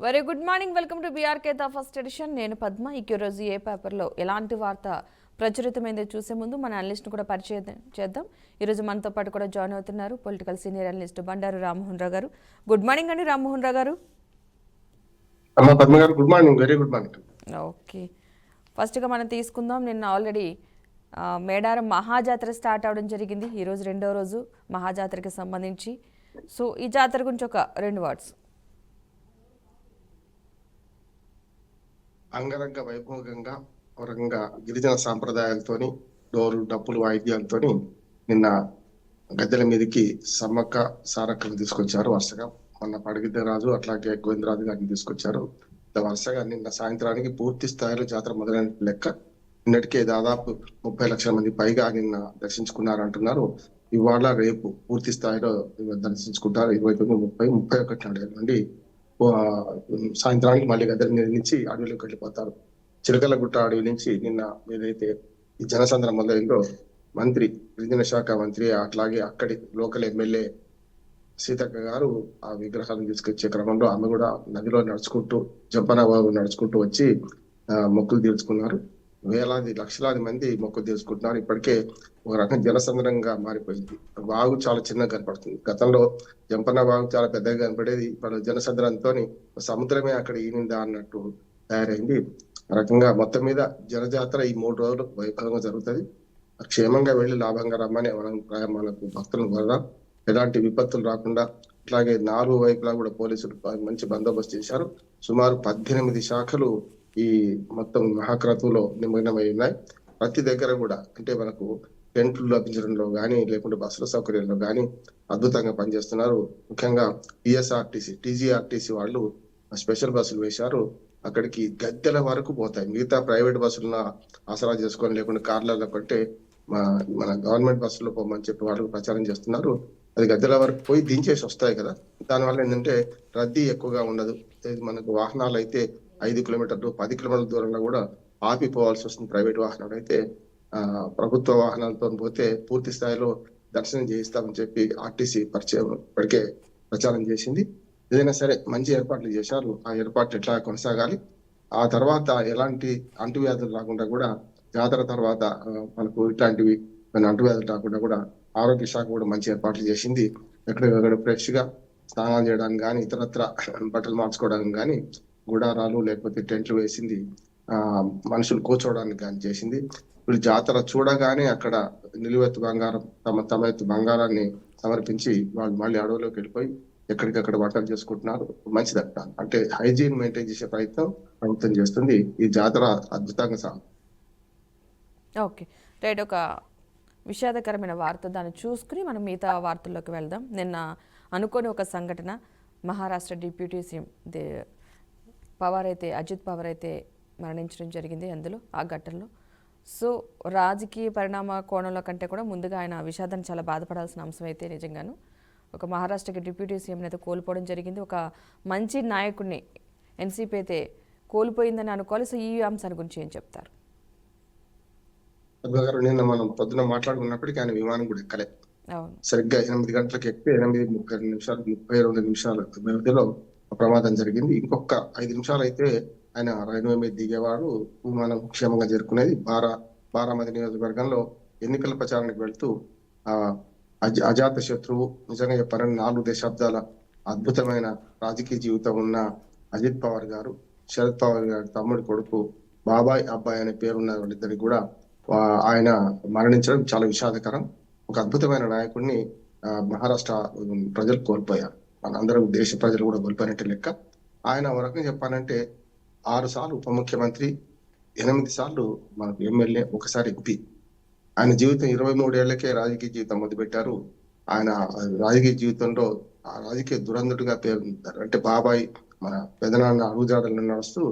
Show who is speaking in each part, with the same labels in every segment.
Speaker 1: Very good morning. Welcome to BRK the first edition. నేను పద్మ. ఈ రోజు ఏ పేపర్లో ఎలాంటి వార్త ప్రచురితమైందో చూసే ముందు మన అనలిస్ట్ను కూడా పరిచయం చేద్దాం. ఈరోజు మనతో పాటు కూడా జాయిన్ అవుతున్నారు political senior analyst Bandaru Rammohan Rao గారు. గుడ్ మార్నింగ్ అండి రామ్మోహన్ రావు గారు.
Speaker 2: Good morning. Very good morning.
Speaker 1: Okay, ఫస్ట్గా మనం తీసుకుందాం. నిన్న ఆల్రెడీ మేడారం మహాజాతర స్టార్ట్ అవడం జరిగింది. ఈరోజు రెండో రోజు మహాజాతరకి సంబంధించి. సో ఈ జాతర గురించి ఒక 2 వర్డ్స్.
Speaker 2: అంగరంగ వైభోగంగా రంగా గిరిజన సాంప్రదాయాలతోని డోరు డప్పులు వాయిద్యాలతోని నిన్న గద్దెల మీదకి సమ్మక్క సారక్కలు తీసుకొచ్చారు. వరుసగా మొన్న పడిగిద్దరాజు అట్లాగే గోవిందరాజు గారిని తీసుకొచ్చారు. వరుసగా నిన్న సాయంత్రానికి పూర్తి స్థాయిలో జాతర మొదలైన లెక్క. నిన్నటికే దాదాపు 30 లక్షల మంది పైగా నిన్న దర్శించుకున్నారు అంటున్నారు. ఇవాళ రేపు పూర్తి స్థాయిలో దర్శించుకుంటారు. 29, 30, 31 నుండి సాయంత్రానికి మళ్ళీ గద్దెల మీద నుంచి అడవిలోకి వెళ్ళిపోతారు. చిలకలగుట్ట అడవి నుంచి నిన్న ఏదైతే ఈ జనసంద్రం మొదలైందో మంత్రి, గిరిజన శాఖ మంత్రి, అట్లాగే అక్కడి లోకల్ ఎమ్మెల్యే సీతక్క గారు ఆ విగ్రహాలను తీసుకొచ్చే క్రమంలో ఆమె కూడా నదిలో నడుచుకుంటూ జంపన వాగు నడుచుకుంటూ వచ్చి మొక్కులు తీర్చుకున్నారు. వేలాది లక్షలాది మంది మొక్కులు తీర్చుకుంటున్నారు. ఇప్పటికే ఒక రకం జనసంద్రంగా మారిపోయింది. వాగు చాలా చిన్నగా కనపడుతుంది. గతంలో జంపన్న వాగు చాలా పెద్దగా కనపడేది. ఇప్పుడు జనసంద్రంతో సముద్రమే అక్కడ ఈనిందా అన్నట్టు తయారైంది. ఆ రకంగా మొత్తం మీద జనజాతర ఈ 3 రోజులు వైభవంగా జరుగుతుంది. క్షేమంగా వెళ్లి లాభంగా రమ్మని మనకు భక్తులను కోరదాం. ఎలాంటి విపత్తులు రాకుండా. అట్లాగే 4 వైపులా కూడా పోలీసులు మంచి బందోబస్తు చేశారు. సుమారు 18 శాఖలు ఈ మొత్తం మహాక్రతువులో నిమగ్నమై ఉన్నాయి. ప్రతి దగ్గర కూడా అంటే మనకు టెంట్లు లభించడంలో కానీ లేకుంటే బస్సుల సౌకర్యంలో కానీ అద్భుతంగా పనిచేస్తున్నారు. ముఖ్యంగా టిఎస్ఆర్టీసీ, టీజీఆర్టీసీ వాళ్ళు స్పెషల్ బస్సులు వేశారు. అక్కడికి గద్దెల వరకు పోతాయి. మిగతా ప్రైవేట్ బస్సులను ఆసరా చేసుకొని లేకుంటే కార్లలో కంటే మన గవర్నమెంట్ బస్సులో పోమని చెప్పి వాళ్ళకు ప్రచారం చేస్తున్నారు. అది గద్దెల వరకు పోయి దించేసి వస్తాయి కదా. దానివల్ల ఏంటంటే రద్దీ ఎక్కువగా ఉండదు. మనకు వాహనాలు అయితే 5 కిలోమీటర్లు 10 కిలోమీటర్ల దూరంలో కూడా ఆపిపోవాల్సి వస్తుంది. ప్రైవేట్ వాహనాలు అయితే ప్రభుత్వ వాహనాలతో పోతే పూర్తి స్థాయిలో దర్శనం చేయిస్తామని చెప్పి ఆర్టీసీ పరిచయం ఇప్పటికే ప్రచారం చేసింది. ఏదైనా సరే మంచి ఏర్పాట్లు చేశారు. ఆ ఏర్పాట్లు ఎట్లా కొనసాగాలి, ఆ తర్వాత ఎలాంటి అంటువ్యాధులు రాకుండా కూడా జాతర తర్వాత మనకు ఇట్లాంటివి అంటువ్యాధులు రాకుండా కూడా ఆరోగ్య శాఖ కూడా మంచి ఏర్పాట్లు చేసింది. ఎక్కడికక్కడ ఫ్రెష్ గా స్నానాలు చేయడానికి కానీ ఇతరత్ర బట్టలు మార్చుకోవడానికి కానీ గుడారాలు లేకపోతే టెంట్లు వేసింది. మనుషులు కూర్చోవడానికి కానీ చేసింది. ఇప్పుడు జాతర చూడగానే అక్కడ నిలువెత్తు బంగారం తమ ఎత్తు బంగారాన్ని సమర్పించి వాళ్ళు మళ్ళీ అడవిలోకి వెళ్ళిపోయి ఎక్కడికక్కడ వంటలు చేసుకుంటున్నారు. మంచిదట. అంటే హైజీన్ మెయింటైన్ చేసే ప్రయత్నం ప్రభుత్వం చేస్తుంది. ఈ జాతర అద్భుతంగా సాగుతుంది.
Speaker 1: Okay right. ఒక విషాదకరమైన వార్త, దాన్ని చూసుకుని మనం మిగతా వార్తల్లోకి వెళ్దాం. నిన్న అనుకోని ఒక సంఘటన. మహారాష్ట్ర డిప్యూటీ సీఎం పవార్ అయితే అజిత్ పవార్ అయితే మరణించడం జరిగింది అందులో ఆ ఘట్టంలో. సో రాజకీయ పరిణామ కోణంలో కంటే కూడా ముందుగా ఆయన విషాదాన్ని చాలా బాధపడాల్సిన అంశం అయితే నిజంగాను. ఒక మహారాష్ట్రకి డిప్యూటీ సీఎంని అయితే కోల్పోవడం జరిగింది. ఒక మంచి నాయకుడిని ఎన్సీపీ అయితే కోల్పోయిందని అనుకోవాలి. సో ఈ అంశాన్ని గురించి ఏం చెప్తారు?
Speaker 2: నిన్న మనం పొద్దున మాట్లాడుకున్నప్పటికీ ఆయన విమానం కూడా ఎక్కలే. సరిగ్గా 8 గంటలకు ఎక్కితే 8:32 నిమిషాల వ్యవధిలో ప్రమాదం జరిగింది. ఇంకొక 5 నిమిషాలు అయితే ఆయన రైల్వే మీద దిగేవాడు. విమానం క్షేమంగా చేరుకునేది. బారామతి నియోజకవర్గంలో ఎన్నికల ప్రచారానికి వెళ్తూ అజాత శత్రువు, నిజంగా చెప్పారని 4 దశాబ్దాల అద్భుతమైన రాజకీయ జీవితం ఉన్న అజిత్ పవార్ గారు, శరద్ పవార్ గారి తమ్ముడి కొడుకు బాబాయ్ అబ్బాయి అనే పేరున్న వాళ్ళిద్దరికి కూడా ఆయన మరణించడం చాలా విషాదకరం. ఒక అద్భుతమైన నాయకుడిని మహారాష్ట్ర ప్రజలు కోల్పోయారు. మనందరం దేశ ప్రజలు కూడా కోల్పోయినట్టు లెక్క. ఆయన ఒక రకంగా చెప్పాలంటే 6 సార్లు ఉప ముఖ్యమంత్రి, 8 సార్లు మనకు ఎమ్మెల్యే, ఒకసారి ఎంపీ. ఆయన జీవితం 23 ఏళ్లకే రాజకీయ జీవితం మొదలుపెట్టారు. ఆయన రాజకీయ జీవితంలో ఆ రాజకీయ దురంధుడిగా పేరుంటారు. అంటే బాబాయ్ మన పెదనాన్న అడుగుజాడలను నడుస్తూ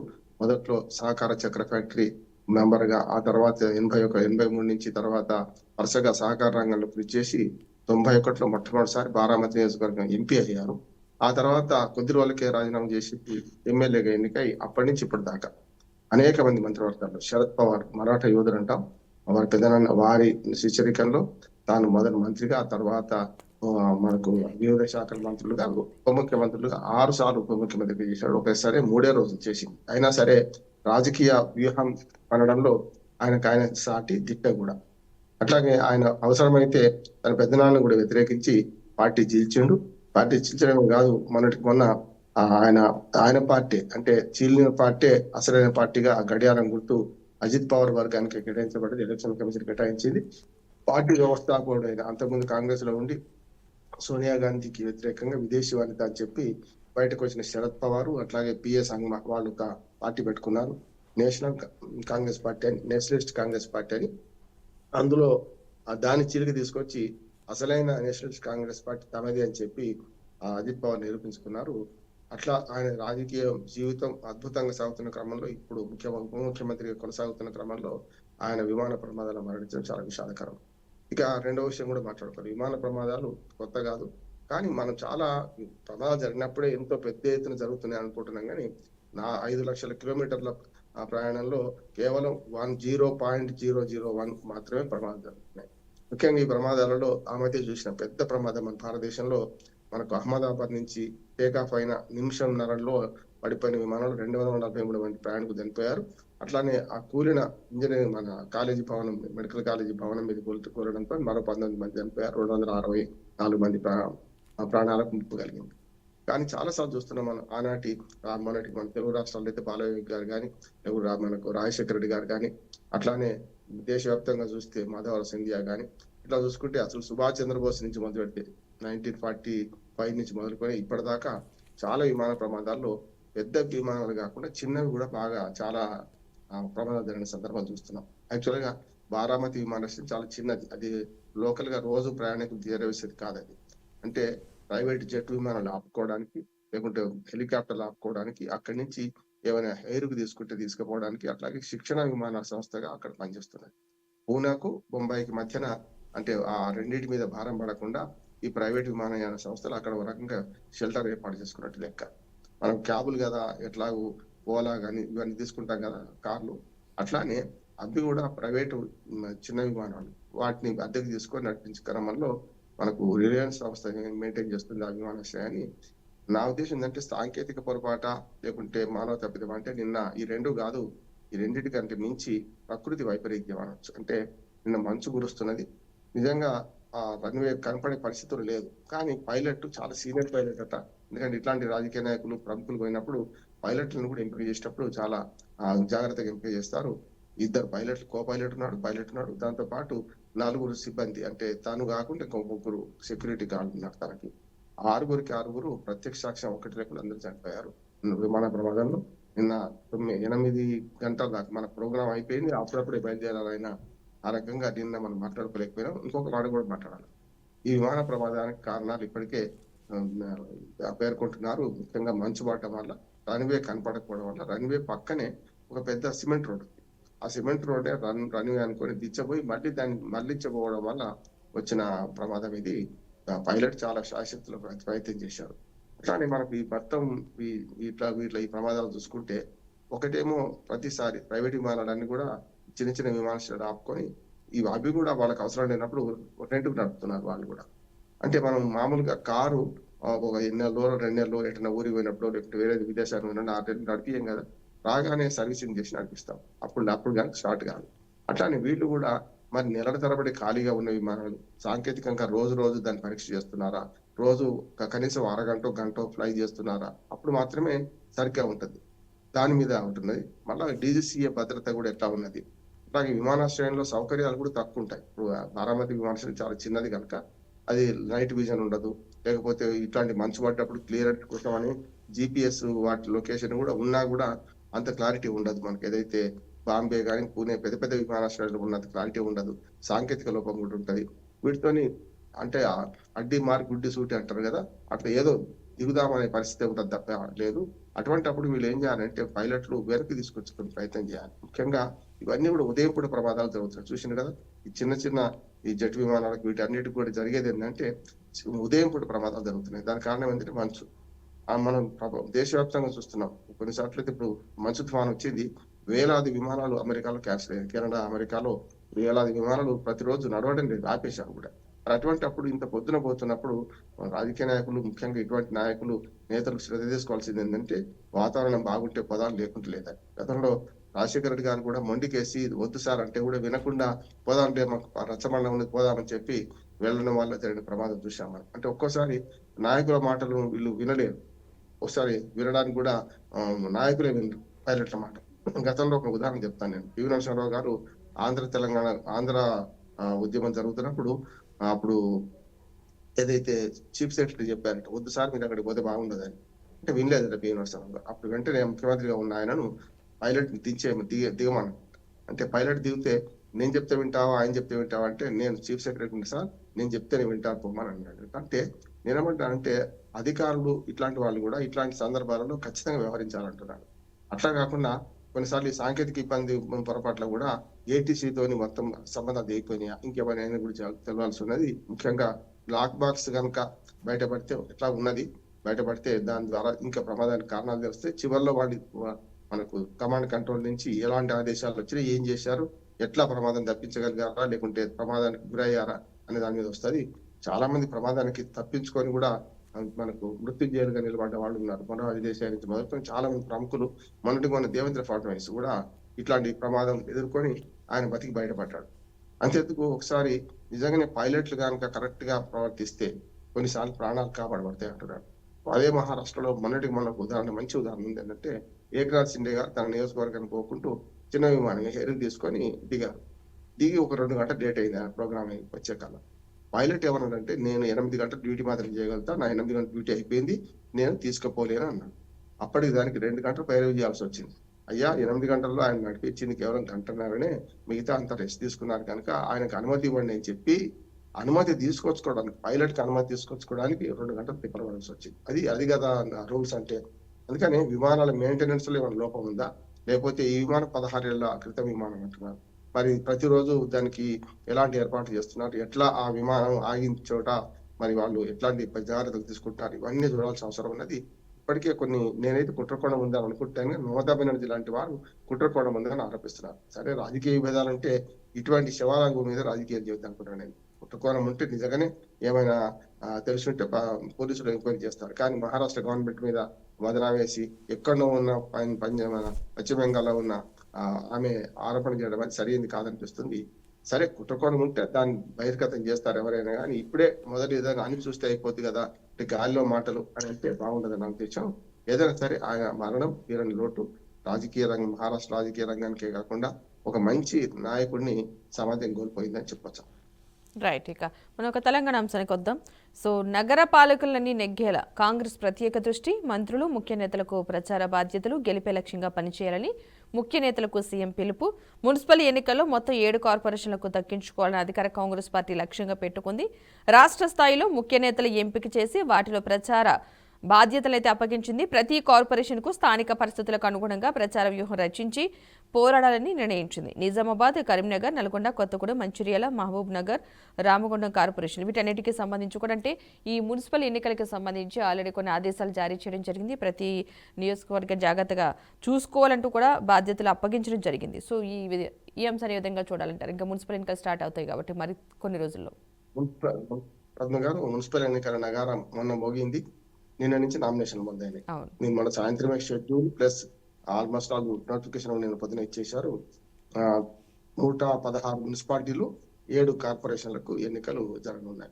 Speaker 2: మొదట్లో సహకార చక్ర ఫ్యాక్టరీ మెంబర్ గా, ఆ తర్వాత 81, 83 నుంచి తర్వాత వరుసగా సహకార రంగంలో కృషి చేసి 91లో మొట్టమొదటిసారి బారామతి నియోజకవర్గం ఎంపీ అయ్యారు. ఆ తర్వాత కొద్ది రోజులకే రాజీనామా చేసి ఎమ్మెల్యేగా ఎన్నికై అప్పటి నుంచి ఇప్పటి దాకా అనేక మంది మంత్రివర్గాల్లో శరద్ పవార్ మరాఠా యోధుడు అంటాం. వారి పెదనాన్న వారి శిష్యరికంలో తాను మొదటి మంత్రిగా, ఆ తర్వాత మనకు వివిధ శాఖల మంత్రులుగా, ఉప ముఖ్యమంత్రులుగా 6 సార్లు ఉప ముఖ్యమంత్రిగా చేశాడు. ఒకేసారి 3 రోజులు చేసింది. అయినా సరే రాజకీయ వ్యూహం పనడంలో ఆయన సాటి దిట్ట కూడా. అట్లాగే ఆయన అవసరమైతే తన పెద్దనాన్నను కూడా వ్యతిరేకించి పార్టీ చీల్చిండు. పార్టీ చీల్చడమే కాదు, మొన్నటికి మొన్న ఆయన ఆయన పార్టీ అంటే చీలిన పార్టీ అసలైన పార్టీగా గడియారం గుర్తు అజిత్ పవార్ వర్గానికి కేటాయించబడింది. ఎలక్షన్ కమిషన్ కేటాయించింది. పార్టీ వ్యవస్థాపకుడైన అంతకుముందు కాంగ్రెస్ లో ఉండి సోనియా గాంధీకి వ్యతిరేకంగా విదేశీ వనిత అని చెప్పి బయటకు వచ్చిన శరద్ పవార్, అట్లాగే పిఎస్ సంగ్మా వాళ్ళు ఒక పార్టీ పెట్టుకున్నారు. నేషనల్ కాంగ్రెస్ పార్టీ అని, నేషనలిస్ట్ కాంగ్రెస్ పార్టీ అని. అందులో దాన్ని చిలికి తీసుకొచ్చి అసలైన నేషనలిస్ట్ కాంగ్రెస్ పార్టీ తమది అని చెప్పి అజిత్ పవార్ నిరూపించుకున్నారు. అట్లా ఆయన రాజకీయ జీవితం అద్భుతంగా సాగుతున్న క్రమంలో ఇప్పుడు ఉప ముఖ్యమంత్రిగా కొనసాగుతున్న క్రమంలో ఆయన విమాన ప్రమాదాలు మరణించడం చాలా విషాదకరం. ఇక రెండవ విషయం కూడా మాట్లాడుకోవాలి. విమాన ప్రమాదాలు కొత్త కాదు, కానీ మనం చాలా ప్రమాదాలు జరిగినప్పుడే ఎంతో పెద్ద ఎత్తున జరుగుతున్నాయి అనుకుంటున్నాం. కానీ 5 లక్షల కిలోమీటర్ల ప్రయాణంలో కేవలం 10.001 మాత్రమే ప్రమాదాలు జరుగుతున్నాయి. ముఖ్యంగా ఈ ప్రమాదాలలో ఆ మధ్య చూసిన పెద్ద ప్రమాదం మన భారతదేశంలో మనకు అహ్మదాబాద్ నుంచి టేకాఫ్ అయిన నిమిషంన్నరలో పడిపోయిన విమానంలో 243 మంది ప్రయాణికులు చనిపోయారు. అట్లానే ఆ కూలిన ఇంజనీరింగ్ మన కాలేజీ భవనం, మెడికల్ కాలేజీ భవనం మీద కూలడంతో మరో 19 మంది చనిపోయారు. 264 మంది ప్రాణాలకు ముప్పు కలిగింది. కానీ చాలా సార్లు చూస్తున్నాం మనం. ఆనాటి మొన్నటి మన తెలుగు రాష్ట్రాల్లో అయితే బాలయ్య గారు కానీ, మనకు రాజశేఖర రెడ్డి గారు కానీ, అట్లానే దేశవ్యాప్తంగా చూస్తే మాధవర సింధియా కానీ, ఇట్లా చూసుకుంటే అసలు సుభాష్ చంద్రబోస్ నుంచి మొదలు పెడితే 1945 నుంచి మొదలుకొని ఇప్పటిదాకా చాలా విమాన ప్రమాదాల్లో పెద్ద విమానాలు కాకుండా చిన్నవి కూడా బాగా చాలా ప్రమాదాలు జరిగిన సందర్భాలు చూస్తున్నాం. యాక్చువల్ గా బారామతి విమానాశ్రయం చాలా చిన్నది. అది లోకల్ గా రోజు ప్రయాణికులు చేరవేసేది కాదు. అది అంటే ప్రైవేట్ జెట్ విమానాలు ఆపుకోవడానికి, లేకుంటే హెలికాప్టర్లు ఆపుకోవడానికి, అక్కడి నుంచి ఏమైనా ఎయిర్కు తీసుకుపోవడానికి, అట్లాగే శిక్షణ విమాన సంస్థగా అక్కడ పనిచేస్తున్నది. పూనాకు బొంబాయికి మధ్యన, అంటే ఆ రెండింటి మీద భారం పడకుండా ఈ ప్రైవేట్ విమానయాన సంస్థలు అక్కడ ఒక రకంగా షెల్టర్ ఏర్పాటు చేసుకున్నట్టు లెక్క. మనం క్యాబులు కదా, ఎట్లాగూ ఓలా కానీ ఇవన్నీ తీసుకుంటాం కదా కార్లు, అట్లానే అవి కూడా ప్రైవేటు చిన్న విమానాలు, వాటిని అద్దెకు తీసుకొని నడిపించే క్రమంలో మనకు రిలయన్స్ సంస్థ మెయింటైన్ చేస్తుంది ఆ విమానాశ్రయాన్ని. నా ఉద్దేశం ఏంటంటే సాంకేతిక పొరపాట లేకుంటే మానవ తప్పిదం అంటే నిన్న ఈ రెండు కాదు, ఈ రెండింటికంటే మించి ప్రకృతి వైపరీత్యం అనొచ్చు. అంటే నిన్న మంచు కురుస్తున్నది, నిజంగా ఆ రన్వే కనపడే పరిస్థితులు లేదు. కానీ పైలట్ చాలా సీనియర్ పైలట్ అట. ఎందుకంటే ఇట్లాంటి రాజకీయ నాయకులు ప్రముఖులు పోయినప్పుడు పైలట్లను కూడా ఎంపిక చేసేటప్పుడు చాలా జాగ్రత్తగా ఎంపిక చేస్తారు. 2 పైలట్లు, కో పైలట్ ఉన్నాడు, దాంతో పాటు 4 సిబ్బంది, అంటే తాను కాకుండా ఇంకో 3 సెక్యూరిటీ గార్డు ఉన్నారు తనకి. 6 ప్రత్యక్ష సాక్ష్యం ఒకటి లేకుండా అందరూ చనిపోయారు విమాన ప్రమాదంలో. నిన్న 8 గంటల దాకా మన ప్రోగ్రాం అయిపోయింది, అప్పుడప్పుడే బయలుదేరాలైనా ఆ రకంగా నిన్న మనం మాట్లాడుకోలేకపోయినాం. ఇంకొక మాట కూడా మాట్లాడాలి. ఈ విమాన ప్రమాదానికి కారణాలు ఇప్పటికే పేర్కొంటున్నారు. ముఖ్యంగా మంచు పడటం వల్ల, రన్వే కనపడకపోవడం వల్ల. రన్వే పక్కనే ఒక పెద్ద సిమెంట్ రోడ్, ఆ సిమెంట్ రోడ్డే రన్వే అనుకొని దిచ్చబోయి మళ్ళీ దాన్ని మళ్లించబోవడం వల్ల వచ్చిన ప్రమాదం ఇది. పైలట్ చాలా శాశక్తులు ప్రయత్నం చేశారు. అట్లానే మనకు ఈ మొత్తం వీటిలో ఈ ప్రమాదాలు చూసుకుంటే, ఒకటేమో ప్రతిసారి ప్రైవేట్ విమానాలన్నీ కూడా చిన్న విమానాశ్రయాలు ఆపుకొని అవి కూడా వాళ్ళకి అవసరం లేనప్పుడు రెంట్కు నడుపుతున్నారు వాళ్ళు కూడా. అంటే మనం మామూలుగా కారు ఒక 2 నెలలు ఎటైనా ఊరికి పోయినప్పుడు, లేకపోతే వేరే విదేశాలకు పోయినప్పుడు 6 నెలలు నడిపియం కదా, రాగానే సర్వీసింగ్ చేసి నడిపిస్తాం. అప్పుడు కానీ స్టార్ట్ కాదు. అట్లానే వీళ్ళు కూడా మరి నెలల తరబడి ఖాళీగా ఉన్న విమానాలు సాంకేతికంగా రోజు దాన్ని పరీక్ష చేస్తున్నారా, రోజు కనీసం అరగంట గంట ఫ్లై చేస్తున్నారా, అప్పుడు మాత్రమే సరిగ్గా ఉంటది. దాని మీద ఉంటున్నది. మళ్ళా డీజీసీఏ భద్రత కూడా ఎట్లా ఉన్నది. అలాగే విమానాశ్రయంలో సౌకర్యాలు కూడా తక్కువ ఉంటాయి. ఇప్పుడు బారామతి విమానాశ్రయం చాలా చిన్నది కనుక అది నైట్ విజన్ ఉండదు, లేకపోతే ఇట్లాంటి మంచు పడ్డప్పుడు క్లియరెన్స్ కోసం అని GPS వాటి లొకేషన్ కూడా ఉన్నా కూడా అంత క్లారిటీ ఉండదు మనకి. ఏదైతే బాంబే కానీ పూణే పెద్ద విమానాశ్రయాలు ఉన్నంత క్లారిటీ ఉండదు. సాంకేతిక లోపం కూడా ఉంటది. వీటితోని అంటే అడ్డి మార్ గుడ్డి సూటి అంటారు కదా, అట్లా ఏదో దిగుదామనే పరిస్థితి ఉంటుంది తప్ప లేదు. అటువంటిప్పుడు వీళ్ళు ఏం చేయాలంటే పైలట్లు వెనక్కి తీసుకొచ్చుకునే ప్రయత్నం చేయాలి. ముఖ్యంగా ఇవన్నీ కూడా ఉదయం పూట ప్రమాదాలు జరుగుతాయి. చూసింది కదా, ఈ చిన్న ఈ జెట్ విమానాలకు వీటన్నిటికి కూడా జరిగేది ఏంటంటే ఉదయం పూట ప్రమాదాలు జరుగుతున్నాయి. దానికి కారణం ఏంటంటే మంచు. మనం దేశవ్యాప్తంగా చూస్తున్నాం. కొన్నిసార్లు అయితే ఇప్పుడు మంచు తుఫాను వచ్చింది, వేలాది విమానాలు అమెరికాలో క్యాన్సిల్ అయ్యాయి. కెనడా, అమెరికాలో వేలాది విమానాలు ప్రతిరోజు నడవడం లేదు, ఆపేశారు కూడా. మరి అటువంటి అప్పుడు ఇంత పొద్దున పోతున్నప్పుడు రాజకీయ నాయకులు, ముఖ్యంగా ఇటువంటి నాయకులు, నేతలు శ్రద్ధ తీసుకోవాల్సింది ఏంటంటే వాతావరణం బాగుంటే పోదాం, లేకుంటే లేదని. గతంలో రాజశేఖర రెడ్డి గారు కూడా మొండికేసి వద్దు సార్ అంటే కూడా వినకుండా పోదాంలే మాకు రచ్చబండ ఉంది పోదామని చెప్పి వెళ్ళడం వల్ల జరిగిన ప్రమాదం చూశాం మనం. అంటే ఒక్కోసారి నాయకుల మాటలు వీళ్ళు వినలేరు. ఒకసారి వినడానికి కూడా నాయకులే వినరు పైలట్ల మాట. గతంలో ఒక ఉదాహరణ చెప్తాను నేను. పివి నరసింహారావు గారు తెలంగాణ ఆంధ్ర ఉద్యమం జరుగుతున్నప్పుడు అప్పుడు ఏదైతే చీఫ్ సెక్రటరీ చెప్పారంట, వద్దు సార్ మీరు అక్కడికి పోతే బాగుండదని. అంటే వినలేదట పివి నరసింహారావు గారు. అప్పుడు వెంటనే ముఖ్యమంత్రిగా ఉన్న ఆయనను పైలట్ దిగమన్నారు. అంటే పైలట్ దిగితే నేను చెప్తే వింటావా, ఆయన చెప్తే వింటావా అంటే, నేను చీఫ్ సెక్రటరీ సార్, నేను చెప్తేనే వింటాను పొమ్మని అన్నాడు. అంటే నేనేమంటానంటే అధికారులు ఇట్లాంటి వాళ్ళు కూడా ఇట్లాంటి సందర్భాలలో ఖచ్చితంగా వ్యవహరించాలంటున్నాను. అట్లా కాకుండా కొన్నిసార్లు ఈ సాంకేతిక ఇబ్బంది పొరపాట్ల కూడా ఏటీసీతోని మొత్తం సంబంధాలు తెగిపోయినాయి, ఇంకేమైనా గురించి తెలవాల్సి ఉన్నది. ముఖ్యంగా బ్లాక్ బాక్స్ కనుక బయటపడితే ఎట్లా ఉన్నది, బయటపడితే దాని ద్వారా ఇంకా ప్రమాదానికి కారణాలు తెలిస్తే చివరిలో మనకు కమాండ్ కంట్రోల్ నుంచి ఎలాంటి ఆదేశాలు వచ్చినాయి, ఏం చేశారు, ఎట్లా ప్రమాదం తప్పించగలిగారా లేకుంటే ప్రమాదానికి గురయ్యారా అనే దాని మీద వస్తుంది. చాలా మంది ప్రమాదానికి తప్పించుకొని కూడా మనకు మృత్యుంజయులుగా నిలబడ్డ వాళ్ళు ఉన్నారు. మన విదేశాల నుంచి మొదలుకొని చాలా మంది ప్రముఖులు, మన దేవేంద్ర ఫడ్నవీస్ కూడా ఇట్లాంటి ప్రమాదం ఎదుర్కొని ఆయన బతికి బయటపడ్డాడు. అంతేందుకు ఒకసారి నిజంగానే పైలట్లు కనుక కరెక్ట్ గా ప్రవర్తిస్తే కొన్నిసార్లు ప్రాణాలు కాపాడబడతాయి అంటున్నాడు. అదే మహారాష్ట్రలో మనకు మంచి ఉదాహరణ ఉంది. ఏంటంటే ఏక్నాథ్ షిండే గారు తన నియోజకవర్గానికి పోకుంటూ చిన్న విమానం హెయిర్ తీసుకొని దిగారు. దిగి ఒక 2 గంటలు లేట్ అయింది ఆ ప్రోగ్రామ్ వచ్చే కాలం. పైలట్ ఏమన్నాడంటే, నేను 8 గంటల డ్యూటీ మాత్రం చేయగలుగుతా, నా 8 గంటల డ్యూటీ అయిపోయింది, నేను తీసుకుపోలేను అన్నాడు. అప్పటికి దానికి 2 గంటలు పైరవి చేయాల్సి వచ్చింది. అయ్యా 8 గంటల్లో ఆయన నడిపించింది కేవలం గంటన్నరనే, మిగతా అంతా రెస్ట్ తీసుకున్నారు కనుక ఆయనకు అనుమతి ఇవ్వండి అని చెప్పి అనుమతి తీసుకొచ్చుకోవడానికి, పైలట్ కి అనుమతి తీసుకొచ్చుకోవడానికి 2 గంటలు తిప్పవలసి వచ్చింది. అది కదా రూల్స్ అంటే. అందుకని విమానాల మెయింటెనెన్స్ లో ఏమైనా లోపం ఉందా, లేకపోతే ఈ విమానం 16 ఏళ్ల క్రితం విమానం అంటున్నారు, మరి ప్రతిరోజు దానికి ఎలాంటి ఏర్పాట్లు చేస్తున్నారు, ఎట్లా ఆ విమానం ఆగిన చోట మరి వాళ్ళు ఎట్లాంటి జాగ్రత్తలు తీసుకుంటున్నారు, ఇవన్నీ చూడాల్సిన అవసరం ఉన్నది. ఇప్పటికే నేనైతే కుట్రకోణం ఉందని అనుకుంటాను. మమతా బెనర్జీ లాంటి వారు కుట్రకోణం ఉందని ఆరోపిస్తున్నారు. సరే, రాజకీయ విభేదాలంటే ఇటువంటి శివాల మీద రాజకీయం చేద్దాం అనుకుంటున్నాను నేను. కుట్రకోణం ఉంటే నిజంగానే ఏమైనా తెలుసుంటే పోలీసులు ఎంక్వైరీ చేస్తారు. కానీ మహారాష్ట్ర గవర్నమెంట్ మీద వదనా వేసి ఎక్కడో ఉన్న పశ్చిమ బెంగాల్లో ఉన్న ఆమె ఆరోపణ చేయడం అది సరైనది కాదనిపిస్తుంది. సరే, కుట్రకోణం ఉంటే దాన్ని బహిర్గతం చేస్తారు ఎవరైనా, కానీ ఇప్పుడే మొదటి ఏదైనా అని చూస్తే అయిపోద్ది కదా, అంటే గాలిలో మాటలు అని అంటే బాగుండదు నా ఉద్దేశం. ఏదైనా సరే ఆయన మరణం తీరని లోటు రాజకీయ రంగం, మహారాష్ట్ర రాజకీయ రంగానికే కాకుండా ఒక మంచి నాయకుడిని సమాజం కోల్పోయిందని చెప్పొచ్చు.
Speaker 1: రైట్. ఇక మనం ఒక తెలంగాణ అంశానికి వద్దాం. సో నగర పాలకులన్నీ నెగ్గేలా కాంగ్రెస్ ప్రత్యేక దృష్టి, మంత్రులు ముఖ్య నేతలకు ప్రచార బాధ్యతలు, గెలిపే లక్ష్యంగా పనిచేయాలని ముఖ్య నేతలకు సీఎం పిలుపు. మున్సిపల్ ఎన్నికల్లో మొత్తం 7 కార్పొరేషన్లకు దక్కించుకోవాలని అధికార కాంగ్రెస్ పార్టీ లక్ష్యంగా పెట్టుకుంది. రాష్ట్ర స్థాయిలో ముఖ్య నేతలు ఎంపిక చేసి వాటిలో ప్రచార బాధ్యతలైతే అప్పగించింది. ప్రతి కార్పొరేషన్కు స్థానిక పరిస్థితులకు అనుగుణంగా ప్రచార వ్యూహం రచించి పోరాడాలని నిర్ణయించింది. నిజామాబాద్, కరీంనగర్, నల్గొండ, కొత్తగూడెం, మంచిర్యాల, మహబూబ్ నగర్, రామగుండం కార్పొరేషన్ వీటన్నిటికీ సంబంధించి కూడా, అంటే ఈ మున్సిపల్ ఎన్నికలకు సంబంధించి ఆల్రెడీ కొన్ని ఆదేశాలు జారీ చేయడం జరిగింది. ప్రతి నియోజకవర్గం జాగ్రత్తగా చూసుకోవాలంటూ కూడా బాధ్యతలు అప్పగించడం జరిగింది. సో ఈ అంశాన్ని ఏ విధంగా చూడాలంటారు? ఇంకా మున్సిపల్ ఎన్నికలు స్టార్ట్ అవుతాయి కాబట్టి మరి కొన్ని రోజుల్లో.
Speaker 2: మున్సిపల్ ఎన్నికల నగారం మొన్న మోగింది. నిన్న నుంచి నామినేషన్ మొదలైనాయి. నేను మన సాయంత్రమే schedule plus almost all notification నేను పొద్దున ఇచ్చేశారు. 116 మున్సిపాలిటీలు, 7 కార్పొరేషన్లకు ఎన్నికలు జరగనున్నాయి.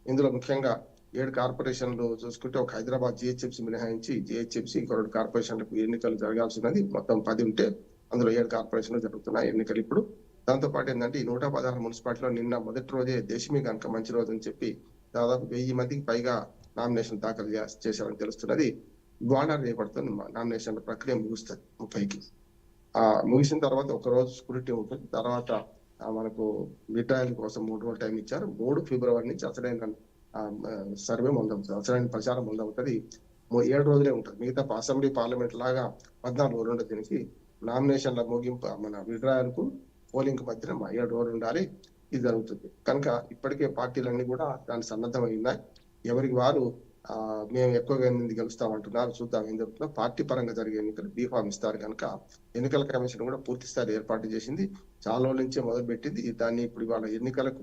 Speaker 2: ఇందులో ముఖ్యంగా 7 కార్పొరేషన్లు చూసుకుంటే ఒక హైదరాబాద్ జిహెచ్ఎంసీ మినహాయించి జిహెచ్ఎంసీ ఇంకో 2 కార్పొరేషన్లకు ఎన్నికలు జరగాల్సినది. మొత్తం 10 ఉంటే అందులో 7 కార్పొరేషన్లు జరుగుతున్నాయి ఎన్నికలు ఇప్పుడు. దాంతో పాటు ఏంటంటే ఈ 116 మున్సిపాలిటీలో నిన్న మొదటి రోజే దేశమీ కనుక మంచి రోజు అని చెప్పి దాదాపు 1000 మందికి పైగా నామినేషన్ దాఖలు చేశారని తెలుస్తున్నది. ఇవాళ రేపటితో నామినేషన్ ప్రక్రియ ముగుస్తుంది 30కి. ముగిసిన తర్వాత ఒక రోజు స్క్రూటినీ ఉంటుంది. తర్వాత మనకు విడ్రాయల్ కోసం 3 రోజులు టైం ఇచ్చారు. 3 ఫిబ్రవరి నుంచి అసలైన సర్వే మొదలవుతుంది, అసలైన ప్రచారం మొదలవుతుంది. 7 రోజులే ఉంటుంది. మిగతా అసెంబ్లీ పార్లమెంట్ లాగా 14 రోజులు ఉండదు. దీనికి నామినేషన్ల ముగింపు మన విడ్రాయల్ కు పోలింగ్ మధ్యన 7 రోజులు ఉండాలి. ఇది జరుగుతుంది కనుక ఇప్పటికే పార్టీలన్నీ కూడా దానికి సన్నద్ధమై ఉన్నాయి. ఎవరికి వారు మేము ఎక్కువగా మంది గెలుస్తామంటున్నారు, చూద్దాం ఏం జరుగుతుందో. పార్టీ పరంగా జరిగే ఎన్నికలు బీఫామ్ ఇస్తారు కనుక ఎన్నికల కమిషన్ కూడా పూర్తి స్థాయి ఏర్పాటు చేసింది. చాలా రోజుల నుంచే మొదలు పెట్టింది దాన్ని. ఇప్పుడు ఇవాళ ఎన్నికలకు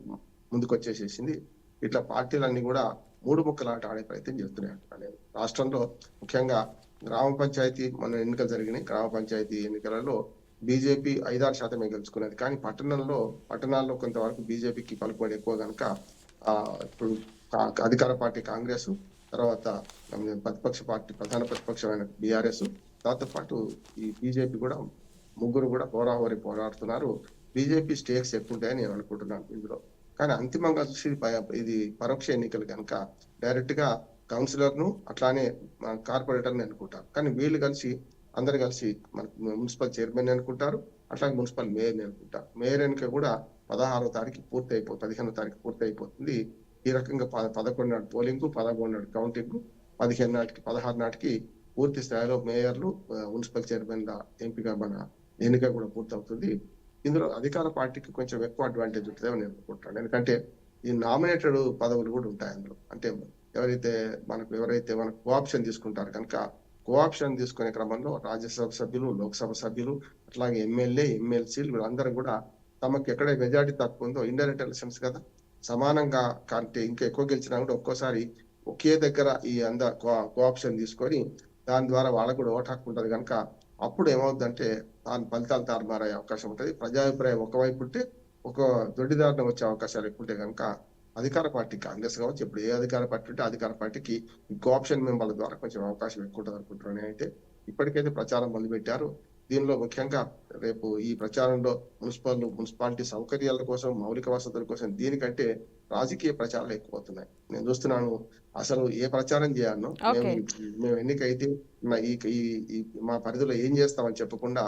Speaker 2: ముందుకు వచ్చేసేసింది. ఇట్లా పార్టీలన్నీ కూడా మూడు ముక్కలాట ఆడే ప్రయత్నం చేస్తున్నాయి నేను రాష్ట్రంలో ముఖ్యంగా గ్రామ పంచాయతీ మన ఎన్నికలు జరిగినాయి. గ్రామ పంచాయతీ ఎన్నికలలో బీజేపీ 5-6% గెలుచుకున్నది. కానీ పట్టణాల్లో కొంతవరకు బీజేపీకి పలుకుబడి ఎక్కువ కనుక ఇప్పుడు అధికార పార్టీ కాంగ్రెస్, తర్వాత ప్రతిపక్ష పార్టీ ప్రధాన ప్రతిపక్షమైన బీఆర్ఎస్, దాంతో పాటు ఈ బీజేపీ కూడా ముగ్గురు కూడా హోరాహోరీ పోరాడుతున్నారు. బీజేపీ స్టేక్స్ ఎక్కువ ఉంటాయని నేను అనుకుంటున్నాను ఇందులో. కానీ అంతిమంగా చూసి ఇది పరోక్ష ఎన్నికలు కనుక డైరెక్ట్ గా కౌన్సిలర్ ను అట్లానే కార్పొరేటర్ ని అనుకుంటారు. కానీ వీళ్ళు అందరు కలిసి మన మున్సిపల్ చైర్మన్ అనుకుంటారు, అట్లాగే మున్సిపల్ మేయర్ ని అనుకుంటారు. మేయర్ ఎన్నిక కూడా 16వ తారీఖు పూర్తి అయిపోతుంది, 15వ తారీఖు పూర్తి అయిపోతుంది. ఈ రకంగా 11 నాడు పోలింగ్, 13 నాడు కౌంటింగ్, 16 నాటికి పూర్తి స్థాయిలో మేయర్లు, మున్సిపల్ చైర్మన్ ఎంపిక ఎన్నిక కూడా పూర్తవుతుంది. ఇందులో అధికార పార్టీకి కొంచెం ఎక్కువ అడ్వాంటేజ్ ఉంటుందని నేను అనుకుంటాను. ఎందుకంటే ఈ నామినేటెడ్ పదవులు కూడా ఉంటాయి అందులో. అంటే ఎవరైతే మనకు కోఆప్షన్ తీసుకుంటారు కనుక కోఆప్షన్ తీసుకునే క్రమంలో రాజ్యసభ సభ్యులు, లోక్సభ సభ్యులు, అట్లాగే ఎమ్మెల్యే, ఎమ్మెల్సీలు వీళ్ళందరూ కూడా తమకు ఎక్కడ మెజారిటీ తక్కువ ఉందో ఇండైరెక్ట్ ఎలక్షన్స్ కదా, సమానంగా కంటే ఇంకా ఎక్కువ గెలిచినా కూడా ఒక్కోసారి ఒకే దగ్గర ఈ కోఆప్షన్ తీసుకొని దాని ద్వారా వాళ్ళకు కూడా ఓటు హక్కు ఉంటుంది కనుక అప్పుడు ఏమవుతుందంటే దాని ఫలితాలు తారుమారయ్యే అవకాశం ఉంటుంది. ప్రజాభిప్రాయం ఒకవైపు ఉంటే ఒక దొడ్డిదారిన వచ్చే అవకాశాలు ఎక్కువ ఉంటాయి కనుక అధికార పార్టీ కాంగ్రెస్ కావచ్చు, ఇప్పుడు ఏ అధికార పార్టీ ఉంటే అధికార పార్టీకి కోఆప్షన్ మెంబర్ల ద్వారా కొంచెం అవకాశం ఎక్కువ ఉంటుంది అనుకుంటున్నాను. అయితే ఇప్పటికైతే ప్రచారం మొదలుపెట్టారు. దీనిలో ముఖ్యంగా రేపు ఈ ప్రచారంలో మున్సిపాలిటీ సౌకర్యాల కోసం, మౌలిక వసతుల కోసం దీనికంటే రాజకీయ ప్రచారాలు ఎక్కువ అవుతున్నాయి. నేను చూస్తున్నాను అసలు ఏ ప్రచారం చేయాలనో మేము ఎన్నికైతే మా పరిధిలో ఏం చేస్తామని చెప్పకుండా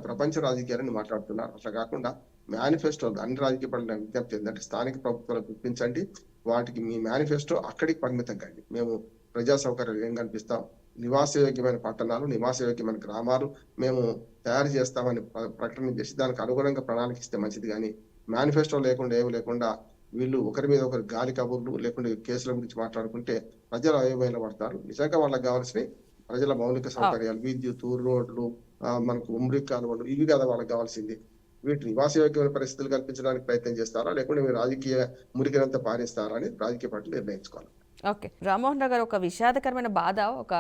Speaker 2: ప్రపంచ రాజకీయాలను మాట్లాడుతున్నారు. అట్లా కాకుండా మేనిఫెస్టో అన్ని రాజకీయ పార్టీల విజ్ఞప్తి ఏంటంటే స్థానిక ప్రభుత్వాలకు గుర్తించండి, వాటికి మీ మేనిఫెస్టో అక్కడికి పరిమితం కండి. మేము ప్రజా సౌకర్యాలు ఏం కల్పిస్తాం, నివాసయోగ్యమైన పట్టణాలు, నివాసయోగ్యమైన గ్రామాలు మేము తయారు చేస్తామని ప్రకటన చేసి దానికి అనుగుణంగా ప్రణాళిక ఇస్తే మంచిది. కానీ మేనిఫెస్టో లేకుండా ఏమి లేకుండా వీళ్ళు ఒకరి మీద ఒకరు గాలి కబుర్లు లేకుండా కేసుల గురించి మాట్లాడుకుంటే ప్రజలు అయోమయంలో పడతారు. నిజంగా వాళ్ళకి కావాల్సిన ప్రజల మౌలిక సౌకర్యాలు, విద్యుత్, రోడ్లు, మనకు ఉమ్రి కాలువలు, ఇవి కదా వాళ్ళకి కావాల్సింది. వీటి నివాసయోగ్యమైన పరిస్థితులు కల్పించడానికి ప్రయత్నం చేస్తారా, లేకుంటే మీరు రాజకీయ మురికినంతా పారేస్తారా అని రాజకీయ పార్టీలు నిర్ణయించుకోవాలి.
Speaker 1: ఓకే, రామ్మోహన్ రావు గారు, ఒక విషాదకరమైన బాధ, ఒక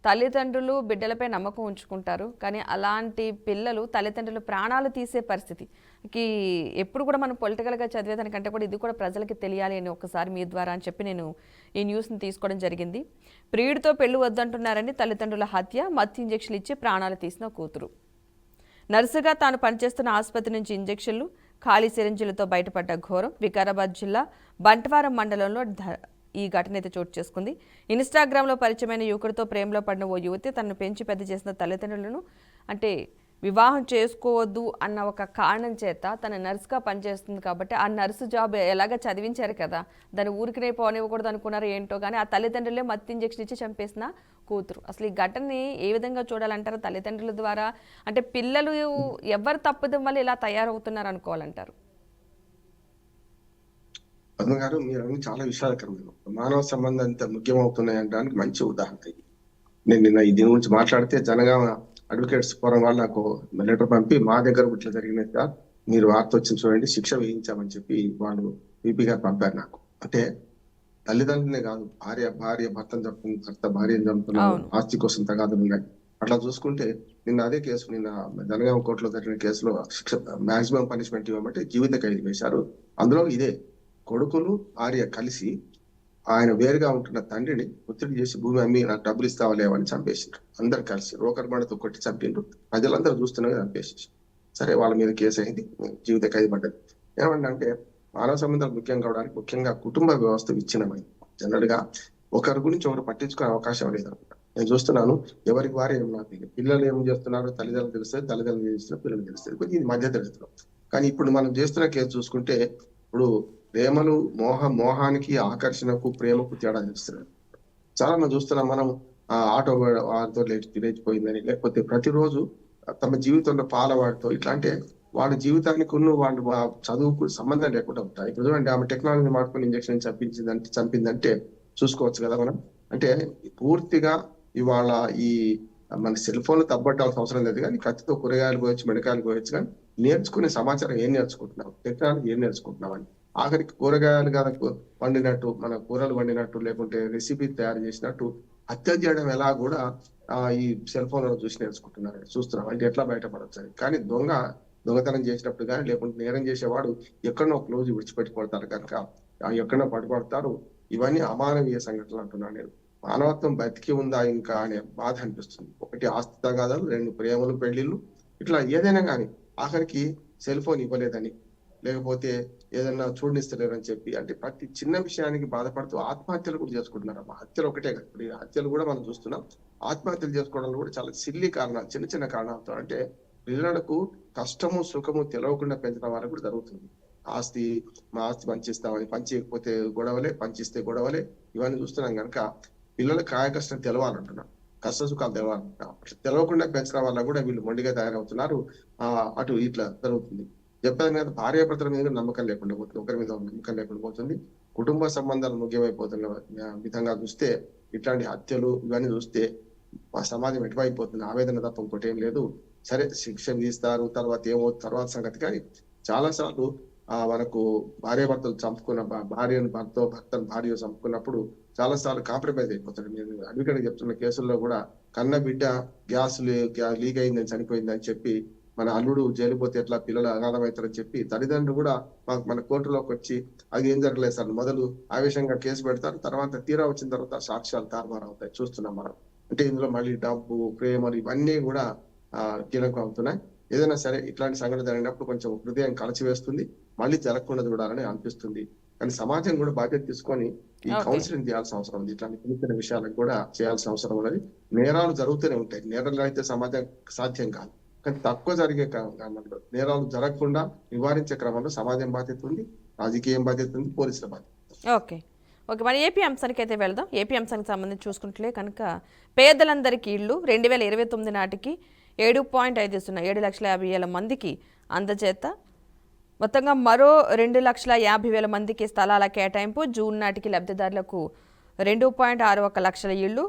Speaker 1: తల్లిదండ్రులు బిడ్డలపై నమ్మకం ఉంచుకుంటారు, కానీ అలాంటి పిల్లలు తల్లిదండ్రులు ప్రాణాలు తీసే పరిస్థితికి ఎప్పుడు కూడా మనం పొలిటికల్గా చదివేదానికంటే కూడా ఇది కూడా ప్రజలకి తెలియాలి అని ఒకసారి మీ ద్వారా అని చెప్పి నేను ఈ న్యూస్ని తీసుకోవడం జరిగింది. ప్రియుడితో పెళ్లి వద్దంటున్నారని తల్లిదండ్రుల హత్య, మత్తు ఇంజెక్షన్లు ఇచ్చి ప్రాణాలు తీసిన కూతురు. నర్సుగా తాను పనిచేస్తున్న ఆసుపత్రి నుంచి ఇంజెక్షన్లు, ఖాళీ సిరంజిలతో బయటపడ్డ ఘోరం. వికారాబాద్ జిల్లా బంట్వారం మండలంలో ఈ ఘటన అయితే చోటు చేసుకుంది. ఇన్స్టాగ్రామ్లో పరిచయమైన యువకుడితో ప్రేమలో పడిన ఓ యువతి తనను పెంచి పెద్ద చేసిన తల్లిదండ్రులను వివాహం చేసుకోవద్దు అన్న ఒక కారణం చేత తన నర్సుగా పనిచేస్తుంది కాబట్టి ఆ నర్సు జాబ్ ఎలాగ చదివించారు కదా, దాన్ని ఊరికినే పోనివ్వకూడదు అనుకున్నారు ఏంటో, కానీ ఆ తల్లిదండ్రులే మత్తు ఇంజెక్షన్ ఇచ్చి చంపేసిన కూతురు. అసలు ఈ ఘటనని ఏ విధంగా చూడాలంటారు? తల్లిదండ్రుల ద్వారా పిల్లలు ఎవరు తప్పుదం వల్ల ఇలా తయారవుతున్నారు అనుకోవాలంటారు?
Speaker 2: పద్మ గారు, మీరు చాలా విషాదకరమైన మానవ సంబంధం ఎంత ముఖ్యమవుతున్నాయి అనడానికి మంచి ఉదాహరణ. నేను నిన్న దీని గురించి మాట్లాడితే జనగామ అడ్వకేట్స్ ఫోరం వాళ్ళు నాకు లెటర్ పంపి మా దగ్గర ఇట్లా జరిగినట్టు సార్, మీరు వార్త వచ్చింది చూడండి, శిక్ష వేయించామని చెప్పి వాళ్ళు పీపీ గారు పంపారు నాకు. అంటే తల్లిదండ్రులే కాదు, భర్తను చంపుతుంది, భర్త భార్యను చంపుతున్నారు, ఆస్తి కోసం తగాదులు ఉన్నాయి. అట్లా చూసుకుంటే నిన్న అదే కేసు, నిన్న జనగామ కోర్టులో జరిగిన కేసులో శిక్ష మాక్సిమం పనిష్మెంట్ ఇవ్వమంటే జీవిత ఖైదు వేశారు. అందులో ఇదే కొడుకులు భార్య కలిసి ఆయన వేరుగా ఉంటున్న తండ్రిని ఒత్తిడి చేసి భూమి అమ్మి నాకు డబ్బులు ఇస్తావా లేవని చంపేసిండ్రు. అందరు కలిసి రోకర్ బండతో కొట్టి చంపిండ్రు. ప్రజలందరూ చూస్తున్నా చంపేసేసి సరే వాళ్ళ మీద కేసు అయింది, జీవిత ఖైదు పడ్డది. ఏమంటే మానవ సంబంధాలు ముఖ్యం కావడానికి ముఖ్యంగా కుటుంబ వ్యవస్థ విచ్ఛిన్నమైంది. జనరల్ గా ఒకరి గురించి ఒకరు పట్టించుకునే అవకాశం లేదనమాట. నేను చూస్తున్నాను ఎవరికి వారే నాకు పిల్లలు ఏం చేస్తున్నారు తల్లిదండ్రులు తెలుస్తుంది, తల్లిదండ్రులు చేస్తున్నారు పిల్లలు తెలుస్తుంది, ఇది మధ్య తరగతిలో. కానీ ఇప్పుడు మనం చేస్తున్న కేసు చూసుకుంటే ఇప్పుడు ప్రేమలు మోహానికి, ఆకర్షణకు, ప్రేమకు తేడా చేస్తున్నారు. చాలా మనం చూస్తున్నాం. మనం ఆటో వాడితో లేచిపోయిందని, లేకపోతే ప్రతిరోజు తమ జీవితంలో పాలవాడితో ఇట్లాంటి వాళ్ళ జీవితానికి వాళ్ళు చదువుకు సంబంధం లేకుండా ఉంటాయి. ఇప్పుడు చూడండి, ఆమె టెక్నాలజీ మార్పుని ఇంజక్షన్ చంపిందంటే చూసుకోవచ్చు కదా మనం. అంటే పూర్తిగా ఇవాళ ఈ మన సెల్ ఫోన్లు తప్పట్టాల్సిన అవసరం లేదు, కానీ కత్తితో కూరగాయలు పోయొచ్చు, మిడకాయలు పోయొచ్చు, కానీ నేర్చుకునే సమాచారం ఏం నేర్చుకుంటున్నాం, టెక్నాలజీ ఏం నేర్చుకుంటున్నాం అని ఆఖరికి కూరగాయలు కనుక వండినట్టు, మన కూరలు వండినట్టు, లేకుంటే రెసిపీ తయారు చేసినట్టు హత్య చేయడం ఎలా కూడా ఈ సెల్ ఫోన్లలో చూసి నేర్చుకుంటున్నారు, చూస్తున్నాం. అంటే ఎట్లా బయటపడచ్చు అని. కానీ దొంగతనం చేసినప్పుడు కానీ, లేకుంటే నేరం చేసేవాడు ఎక్కడనో క్లోజ్ విడిచిపెట్టి కొడతారు కనుక ఎక్కడో పట్టుబడతారు. ఇవన్నీ అమానవీయ సంఘటనలు అంటున్నాను నేను. మానవత్వం బతికి ఉందా ఇంకా అనే బాధ అనిపిస్తుంది. ఒకటి ఆస్తి తగాదాలు, రెండు ప్రేమలు, పెళ్లిళ్ళు, ఇట్లా ఏదైనా కానీ ఆఖరికి సెల్ ఫోన్ ఇవ్వలేదని, లేకపోతే ఏదన్నా చూడనిస్తలేరని చెప్పి, అంటే ప్రతి చిన్న విషయానికి బాధపడుతూ ఆత్మహత్యలు కూడా చేసుకుంటున్నారు. హత్యలు ఒకటే కదా, ఇప్పుడు ఈ హత్యలు కూడా మనం చూస్తున్నాం. ఆత్మహత్యలు చేసుకోవడంలో కూడా చాలా సిల్లీ కారణాలు, చిన్న చిన్న కారణాలతో, అంటే పిల్లలకు కష్టము సుఖము తెలియకుండా పెంచడం వల్ల కూడా జరుగుతుంది. ఆస్తి, మా ఆస్తి పంచిస్తామని, పంచకపోతే గొడవలే, పంచిస్తే గొడవలే, ఇవన్నీ చూస్తున్నాం కనుక పిల్లలు కాయ కష్టం తెలవాలంటున్నాం, కష్ట సుఖాలు తెలవాలంటున్నాం. తెలవకుండా పెంచడం వల్ల కూడా వీళ్ళు మొండిగా తయారవుతున్నారు. అటు ఇట్లా జరుగుతుంది. చెప్పాను కదా, భార్యాభర్తల మీద నమ్మకం లేకుండా పోతుంది, ఒకరి మీద నమ్మకం లేకుండా పోతుంది. కుటుంబ సంబంధాలు ముఖ్యమైపోతున్న విధంగా చూస్తే, ఇట్లాంటి హత్యలు ఇవన్నీ చూస్తే మా సమాజం ఎటువైపోతుంది, ఆవేదన తప్ప ఇంకోటి ఏం లేదు. సరే శిక్ష విధిస్తారు, తర్వాత తర్వాత సంగతి. కానీ చాలా సార్లు మనకు భార్యాభర్తలు చంపుకున్న భర్తను భార్య చంపుకున్నప్పుడు చాలా సార్లు కాంప్రమైజ్ అయిపోతాడు. నేను అడ్వకేట్ చెప్తున్న కేసుల్లో కూడా కన్న బిడ్డ గ్యాస్ లీక్ అయిందని చనిపోయిందని చెప్పి, మన అల్లుడు జైలు పోతే ఎట్లా పిల్లలు అనాథమవుతారని చెప్పి తల్లిదండ్రులు కూడా మన కోర్టులోకి వచ్చి అది ఏం జరగలేదు సార్ మొదలు ఆవేశంగా కేసు పెడతారు, తర్వాత తీరా వచ్చిన తర్వాత సాక్ష్యాలు తారుమారు అవుతాయి, చూస్తున్నాం మనం. అంటే ఇందులో మళ్ళీ డబ్బు, ప్రేమలు ఇవన్నీ కూడా కీలకం అవుతున్నాయి. ఏదైనా సరే ఇట్లాంటి సంఘటన జరిగినప్పుడు కొంచెం హృదయం కలిసివేస్తుంది, మళ్ళీ జరగకుండా చూడాలని అనిపిస్తుంది. కానీ సమాజం కూడా బాధ్యత తీసుకొని ఈ కౌన్సిలింగ్ చేయాల్సిన అవసరం ఉంది. ఇట్లాంటి చిన్న విషయాలకు కూడా చేయాల్సిన అవసరం ఉన్నది. నేరాలు జరుగుతూనే ఉంటాయి, నేరాలు అయితే సమాజం సాధ్యం కాదు. కానీ తక్కువ జరిగే క్రమంలో, నేరాలు జరగకుండా నివారించే క్రమంలో సమాజం బాధ్యత ఉంది, రాజకీయం బాధ్యత ఉంది, పోలీసుల బాధ్యత.
Speaker 1: ఓకే ఓకే మరి ఏపీ అంశానికి అయితే వెళ్దాం. ఏపీ అంశానికి సంబంధించి చూసుకుంటే కనుక పేదలందరికీ ఇళ్ళు 2029 నాటికి 7.50 మందికి అందజేత, మొత్తంగా మరో 2,50,000 మందికి స్థలాల కేటాయింపు, జూన్ నాటికి లబ్ధిదారులకు 2.61 లక్షల ఇళ్ళు,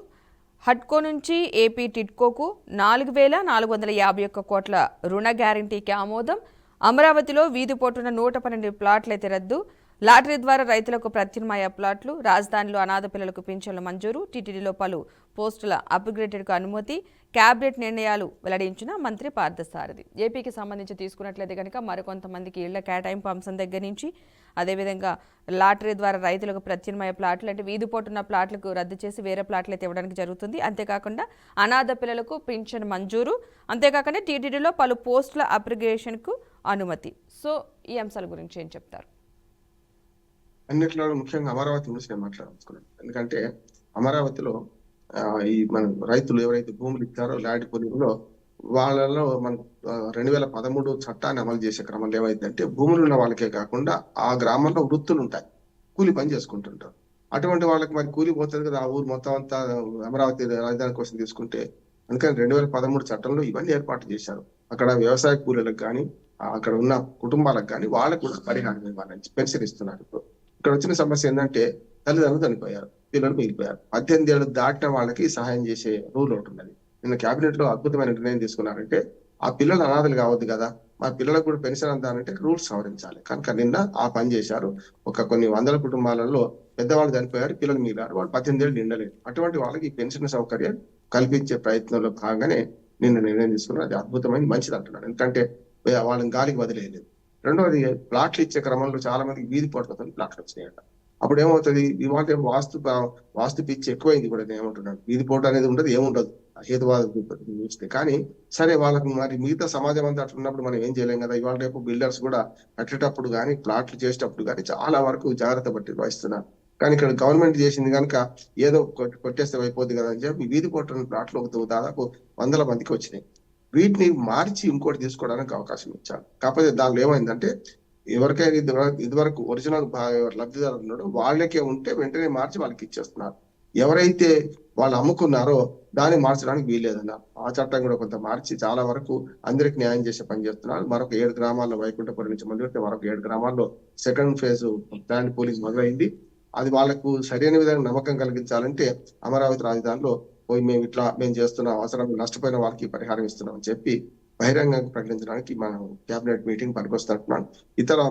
Speaker 1: హడ్కో నుంచి ఏపీ టిడ్కోకు 4,451 కోట్ల రుణ గ్యారంటీకి ఆమోదం, అమరావతిలో వీధిపోటున 112 ప్లాట్లు అయితే రద్దు, లాటరీ ద్వారా రైతులకు ప్రత్యామ్నాయ ప్లాట్లు, రాజధానిలో అనాథ పిల్లలకు పింఛన్లు మంజూరు, టీటీడీలో పలు పోస్టుల అప్గ్రేడెడ్కు అనుమతి, క్యాబినెట్ నిర్ణయాలు వెల్లడించిన మంత్రి పార్థసారథి. ఏపీకి సంబంధించి తీసుకున్నట్లయితే కనుక మరికొంతమందికి ఇళ్ల కేటాయింపు అంశం దగ్గర నుంచి, అదేవిధంగా లాటరీ ద్వారా రైతులకు ప్రత్యామ్నాయ ప్లాట్లు, అంటే వీధిపోటున్న ప్లాట్లకు రద్దు చేసి వేరే ప్లాట్లు అయితే ఇవ్వడానికి జరుగుతుంది. అంతేకాకుండా అనాథ పిల్లలకు పింఛన్ మంజూరు, అంతేకాకుండా టీటీడీలో పలు పోస్టుల అప్గ్రేడేషన్కు అనుమతి. సో ఈ అంశాల గురించి ఏం చెప్తారు?
Speaker 2: అన్నిట్లో ముఖ్యంగా అమరావతి గురించి నేను మాట్లాడాలనుకున్నాను. ఎందుకంటే అమరావతిలో ఈ మన రైతులు ఎవరైతే భూములు ఇచ్చారో ల్యాండ్ పూలింగ్లో, వాళ్ళలో మన 2013 చట్టాన్ని అమలు చేసే క్రమంలో ఏమైందంటే, భూములు ఉన్న వాళ్ళకే కాకుండా ఆ గ్రామంలో వృత్తులు ఉంటాయి, కూలి పని చేసుకుంటుంటారు. అటువంటి వాళ్ళకి మరి కూలి పోతుంది కదా, ఆ ఊరు మొత్తం అంతా అమరావతి రాజధాని కోసం తీసుకుంటే. అందుకని 2013 చట్టంలో ఇవన్నీ ఏర్పాటు చేశారు. అక్కడ వ్యవసాయ కూలీలకు కానీ, అక్కడ ఉన్న కుటుంబాలకు కానీ వాళ్ళకు కూడా పరిహారం ఇవ్వాలని పెన్షన్ ఇస్తున్నారు. ఇక్కడ వచ్చిన సమస్య ఏంటంటే, తల్లిదండ్రులు చనిపోయారు, పిల్లలు మిగిలిపోయారు. 18 ఏళ్ళు దాటిన వాళ్ళకి సహాయం చేసే రూల్ ఒకటి ఉన్నది. నిన్న కేబినెట్ లో అద్భుతమైన నిర్ణయం తీసుకున్నారంటే, ఆ పిల్లలు అనాథలు కావద్దు కదా, మా పిల్లలకు కూడా పెన్షన్ అందాలంటే రూల్స్ సవరించాలి. కనుక నిన్న ఆ పని చేశారు. కొన్ని వందల కుటుంబాలలో పెద్దవాళ్ళు చనిపోయారు, పిల్లలు మిగిలారు, వాళ్ళు 18 ఏళ్ళు నిండలేదు. అటువంటి వాళ్ళకి పెన్షన్ సౌకర్యం కల్పించే ప్రయత్నంలో భాగంగానే నిన్న నిర్ణయం తీసుకున్నారు. అది అద్భుతమైన మంచిది అంటున్నారు. ఎందుకంటే వాళ్ళని గాలికి వదిలేదు. రెండవది, ప్లాట్లు ఇచ్చే క్రమంలో చాలా మందికి వీధి పోటుతో ప్లాట్లు వచ్చినాయట. అప్పుడు ఏమవుతుంది, ఇవాళ వాస్తు పిచ్చి ఎక్కువైంది కూడా. నేను ఏమంటున్నాను, వీధి పోటు అనేది ఉండదు, ఏముండదు హేతువాద చూస్తే. కానీ సరే, వాళ్ళకు మరి మిగతా సమాజం అంతా అట్లున్నప్పుడు మనం ఏం చేయలేం కదా. ఇవాళ రేపు బిల్డర్స్ కూడా కట్టేటప్పుడు కానీ, ప్లాట్లు చేసేటప్పుడు కానీ చాలా వరకు జాగ్రత్త పట్టి వహిస్తున్నారు. కానీ ఇక్కడ గవర్నమెంట్ చేసింది కనుక ఏదో కొట్టేస్తే అయిపోద్ది కదా అని చెప్పి వీధి పోటు ప్లాట్లు దాదాపు 100 మందికి వచ్చినాయి. వీటిని మార్చి ఇంకోటి తీసుకోవడానికి అవకాశం ఇచ్చారు. కాకపోతే దానిలో ఏమైందంటే, ఎవరికైనా ఇదివరకు ఒరిజినల్ లబ్ధిదారు ఉన్నాడో వాళ్ళకే ఉంటే వెంటనే మార్చి వాళ్ళకి ఇచ్చేస్తున్నారు. ఎవరైతే వాళ్ళు అమ్ముకున్నారో దాన్ని మార్చడానికి వీల్లేదన్నారు. ఆ చట్టం కూడా కొంత మార్చి చాలా వరకు అందరికి న్యాయం చేసే పని చేస్తున్నారు. మరొక 7 గ్రామాల్లో వైకుంఠపురం నుంచి మొదలెడితే మరొక 7 గ్రామాల్లో సెకండ్ ఫేజ్ ల్యాండ్ పూలింగ్ మొదలైంది. అది వాళ్ళకు సరైన విధంగా నమ్మకం కలిగించాలంటే, అమరావతి రాజధానిలో పోయి మేము చేస్తున్నాం, అవసరం నష్టపోయిన వాళ్ళకి పరిహారం ఇస్తున్నాం అని చెప్పి బహిరంగంగా ప్రకటించడానికి మనం కేబినెట్ మీటింగ్ పనికొస్తున్నట్టున్నాను. ఇతర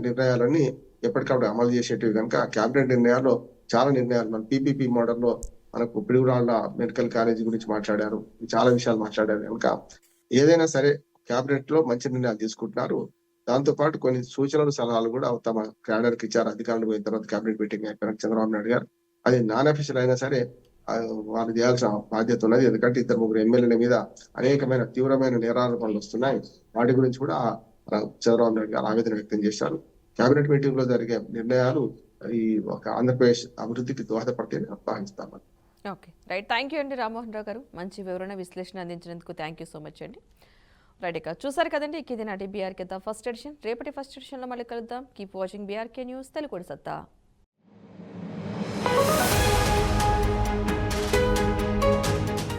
Speaker 2: నిర్ణయాలన్నీ ఎప్పటికప్పుడు అమలు చేసేటివి కనుక కేబినెట్ నిర్ణయాల్లో చాలా నిర్ణయాలు మన పీపీపీ మోడల్లో మనకు పిడుగురాళ్ల మెడికల్ కాలేజీ గురించి మాట్లాడారు. చాలా విషయాలు మాట్లాడారు కనుక ఏదైనా సరే కేబినెట్ లో మంచి నిర్ణయాలు తీసుకుంటున్నారు. దాంతో పాటు కొన్ని సూచనలు సలహాలు కూడా తమ క్యాడర్ కి ఇచ్చారు. అధికారులు పోయిన తర్వాత కేబినెట్ మీటింగ్ అయిపోయిన చంద్రబాబు నాయుడు గారు అది నాన్ అఫీషియల్ అయినా సరే వాళ్ళు చేయాల్సిన బాధ్యత ఉన్నది. ఎందుకంటే 2-3 ఎమ్మెల్యేల మీద అనేకమైన తీవ్రమైన నేరారోపణలు వస్తున్నాయి. వాటి గురించి కూడా చంద్రబాబు నాయుడు గారు ఆవేదన వ్యక్తం చేశారు. కేబినెట్ మీటింగ్ లో జరిగే నిర్ణయాలు ఈ ఒక ఆంధ్రప్రదేశ్ అభివృద్ధికి దోహదపడతాయని భావిస్తామని.
Speaker 1: Okay, right. థ్యాంక్ యూ అండి రామ్మోహన్ రావు గారు, మంచి వివరణ విశ్లేషణ అందించినందుకు థ్యాంక్ యూ సో మచ్ అండి. రైట్, ఇక చూసారు కదండి, ఇది నాటి బీఆర్కే ద ఫస్ట్ ఎడిషన్. రేపటి ఫస్ట్ ఎడిషన్లో మళ్ళీ కలుద్దాం. Keep watching BRK news, Telugu సత్తా.